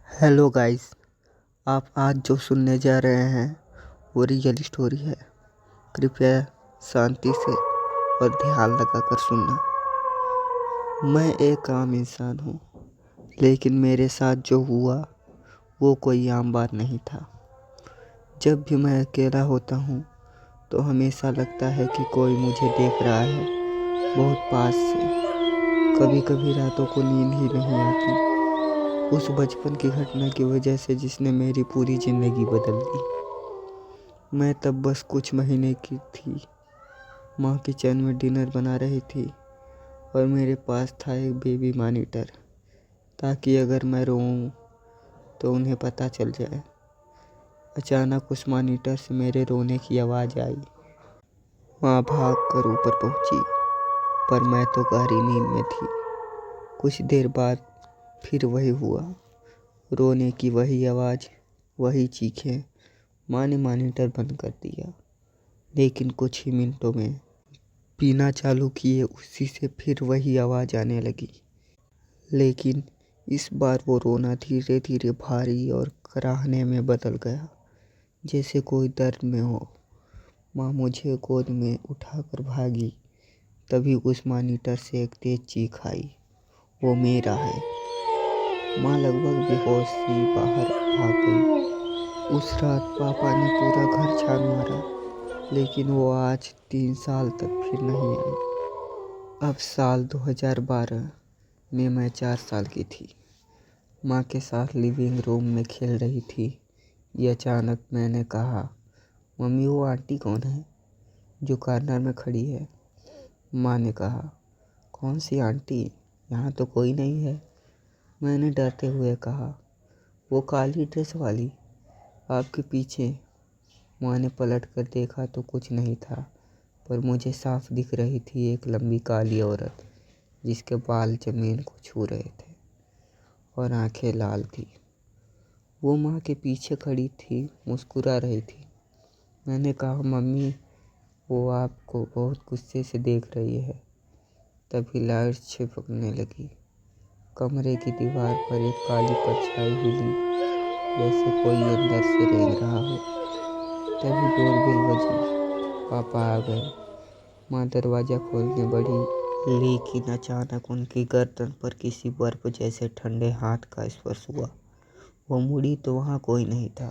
Hello guys, आप आज जो सुनने जा रहे हैं वो रियल स्टोरी है। कृपया शांति से और ध्यान लगाकर सुनना। मैं एक आम इंसान हूँ, लेकिन मेरे साथ जो हुआ वो कोई आम बात नहीं था। जब भी मैं अकेला होता हूँ तो हमेशा लगता है कि कोई मुझे देख रहा है बहुत पास से। कभी कभी रातों को नींद ही नहीं आती, उस बचपन की घटना की वजह से जिसने मेरी पूरी ज़िंदगी बदल दी। मैं तब बस कुछ महीने की थी। माँ किचन में डिनर बना रही थी और मेरे पास था एक बेबी मॉनिटर, ताकि अगर मैं रोऊं तो उन्हें पता चल जाए। अचानक उस मॉनिटर से मेरे रोने की आवाज़ आई। माँ भाग कर ऊपर पहुंची, पर मैं तो गहरी नींद में थी। कुछ देर बाद फिर वही हुआ, रोने की वही आवाज़, वही चीखें। माँ ने मॉनिटर बंद कर दिया, लेकिन कुछ ही मिनटों में बिना चालू किए उसी से फिर वही आवाज़ आने लगी। लेकिन इस बार वो रोना धीरे धीरे भारी और कराहने में बदल गया, जैसे कोई दर्द में हो। माँ मुझे गोद में उठाकर भागी। तभी उस मॉनिटर से एक तेज चीख आई, वो मेरा है। माँ लगभग बेहोश सी बाहर भाग गई। उस रात पापा ने पूरा घर छान मारा, लेकिन वो आज 3 साल तक फिर नहीं आई। अब साल 2012 में मैं 4 साल की थी। माँ के साथ लिविंग रूम में खेल रही थी। ये अचानक मैंने कहा, मम्मी वो आंटी कौन है जो कॉर्नर में खड़ी है? माँ ने कहा, कौन सी आंटी, यहाँ तो कोई नहीं है। मैंने डरते हुए कहा, वो काली ड्रेस वाली आपके पीछे। माँ ने पलट कर देखा तो कुछ नहीं था, पर मुझे साफ दिख रही थी एक लंबी काली औरत, जिसके बाल जमीन को छू रहे थे और आंखें लाल थी। वो माँ के पीछे खड़ी थी, मुस्कुरा रही थी। मैंने कहा, मम्मी वो आपको बहुत गुस्से से देख रही है। तभी लाइट छिपकने लगी। कमरे की दीवार पर एक काली परछाई हिली, जैसे कोई अंदर से रेंग रहा हो। तभी डोरबेल बजी। पापा आ गए। माँ दरवाज़ा खोलने बढ़ी, लेकिन अचानक उनकी गर्दन पर किसी बर्फ जैसे ठंडे हाथ का स्पर्श हुआ। वो मुड़ी तो वहाँ कोई नहीं था,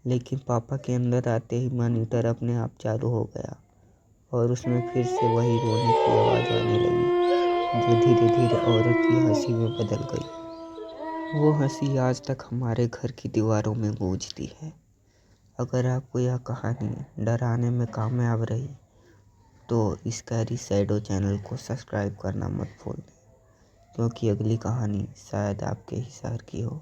लेकिन पापा के अंदर आते ही मॉनिटर अपने आप चालू हो गया और उसमें फिर से वही रोने की आवाज़ आने लगी, जो धीरे धीरे औरत की हंसी में बदल गई। वो हंसी आज तक हमारे घर की दीवारों में गूंजती है। अगर आपको यह कहानी डराने में कामयाब रही तो स्कैरी शैडो चैनल को सब्सक्राइब करना मत भूलना, क्योंकि अगली कहानी शायद आपके ही शहर की हो।